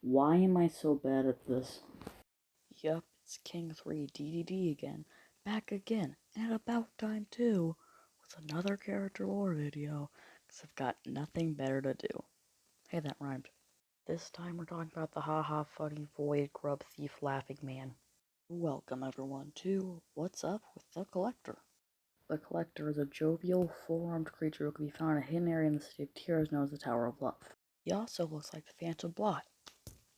Why am I so bad at this? Yup, it's King 3 DDD again. Back again, and about time too, with another character lore video, because I've got nothing better to do. Hey, that rhymed. This time we're talking about the haha funny void grub thief laughing man. Welcome everyone to What's Up with the Collector. The Collector is a jovial, four-armed creature who can be found in a hidden area in the city of Tears known as the Tower of Love. He also looks like the Phantom Blot.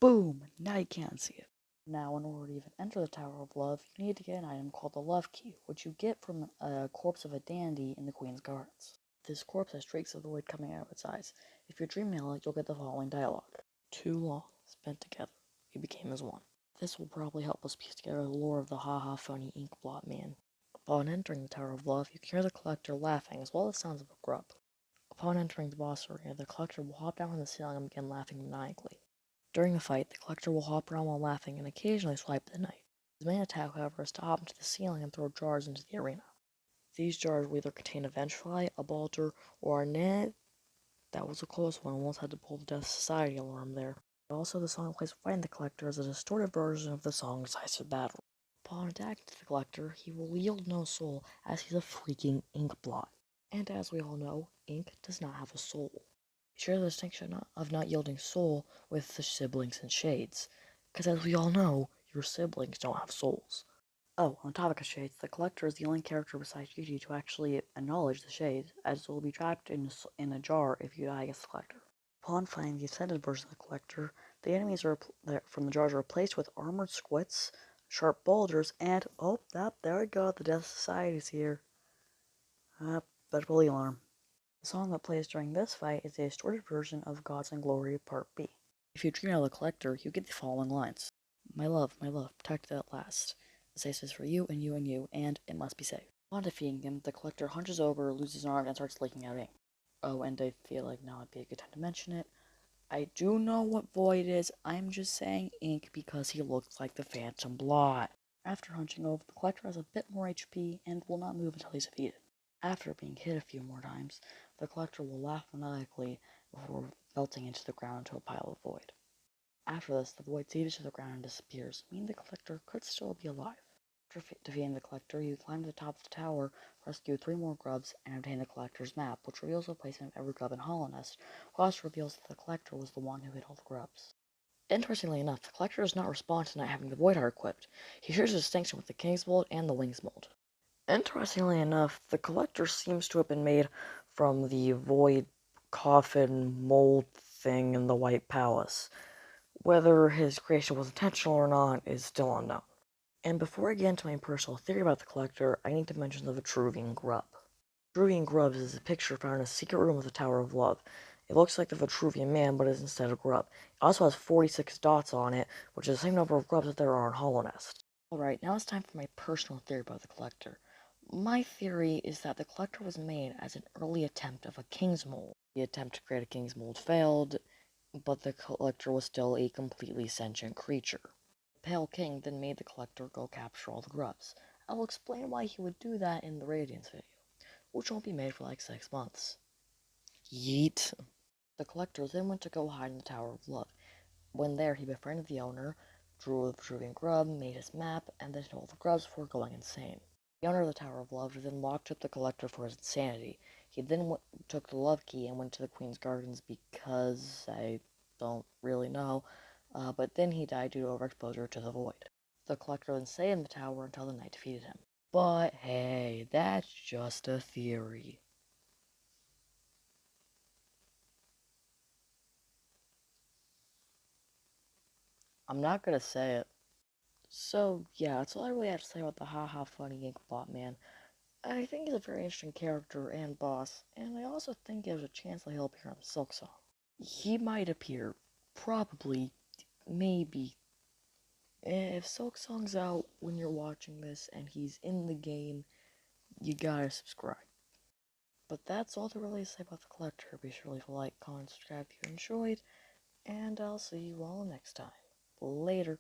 Boom! Now you can't see it. Now, in order to even enter the Tower of Love, you need to get an item called the Love Key, which you get from a corpse of a dandy in the Queen's Gardens. This corpse has streaks of the void coming out of its eyes. If you're dreaming it, you'll get the following dialogue. Too long spent together, we became as one. This will probably help us piece together the lore of the haha funny ink blot man. Upon entering the Tower of Love, you can hear the Collector laughing, as well as sounds of a grub. Upon entering the boss arena, the Collector will hop down from the ceiling and begin laughing maniacally. During the fight, the Collector will hop around while laughing and occasionally swipe the knife. His main attack, however, is to hop into the ceiling and throw jars into the arena. These jars will either contain a Vengefly, a Balter, or a net. That was a close one, almost had to pull the Death Society alarm there. Also, the song plays fighting the Collector is a distorted version of the song Decisive Battle. Upon attacking the Collector, he will yield no soul, as he's a freaking ink blot. And as we all know, ink does not have a soul. Share the distinction of not yielding soul with the siblings and shades, because as we all know, your siblings don't have souls. Oh, on the topic of shades, the Collector is the only character besides Yuji to actually acknowledge the shades, as it will be trapped in a jar if you die against the Collector. Upon finding the ascended version of the Collector, the enemies from the jars are replaced with armored squits, sharp boulders, and there we go, the Death Society's here. Better pull the alarm. The song that plays during this fight is a distorted version of Gods and Glory Part B. If you dream out the Collector, you get the following lines. My love, protected at last. This is for you and you and you, and it must be safe. Upon defeating him, the Collector hunches over, loses an arm, and starts leaking out ink. Oh, and I feel like now would be a good time to mention it. I do know what void is, I'm just saying ink because he looks like the Phantom Blot. After hunching over, the Collector has a bit more HP and will not move until he's defeated. After being hit a few more times, the Collector will laugh maniacally before melting into the ground into a pile of void. After this, the void seeps to the ground and disappears, meaning the Collector could still be alive. After defeating the Collector, you climb to the top of the tower, rescue 3 more grubs, and obtain the Collector's map, which reveals the placement of every grub in Hollow Nest, while also reveals that the Collector was the one who hid all the grubs. Interestingly enough, the Collector does not respond to not having the Void Heart equipped. He shares a distinction with the King's Mold and the Wings Mold. Interestingly enough, the Collector seems to have been made from the Void Coffin mold thing in the White Palace. Whether his creation was intentional or not is still unknown. And before I get into my personal theory about the Collector, I need to mention the Vitruvian Grub. Vitruvian Grub is a picture found in a secret room of the Tower of Love. It looks like the Vitruvian Man, but is instead a grub. It also has 46 dots on it, which is the same number of grubs that there are in Hollow Nest. Alright, now it's time for my personal theory about the Collector. My theory is that the Collector was made as an early attempt of a King's Mold. The attempt to create a King's Mold failed, but the Collector was still a completely sentient creature. The Pale King then made the Collector go capture all the grubs. I will explain why he would do that in the Radiance video, which won't be made for like 6 months. Yeet. The Collector then went to go hide in the Tower of Love. When there, he befriended the owner, drew the Vitruvian Grub, made his map, and then told the grubs before going insane. The owner of the Tower of Love then locked up the Collector for his insanity. He then took the Love Key and went to the Queen's Gardens because I don't really know, but then he died due to overexposure to the void. The Collector then stayed in the tower until the night defeated him. But hey, that's just a theory. I'm not gonna say it. So, yeah, that's all I really have to say about the haha funny ink blot man. I think he's a very interesting character and boss, and I also think there's a chance that he'll appear on the Silk Song. He might appear, probably, maybe. If Silk Song's out when you're watching this and he's in the game, you gotta subscribe. But that's all there really is to say about the Collector. Be sure to leave a like, comment, subscribe if you enjoyed, and I'll see you all next time. Later.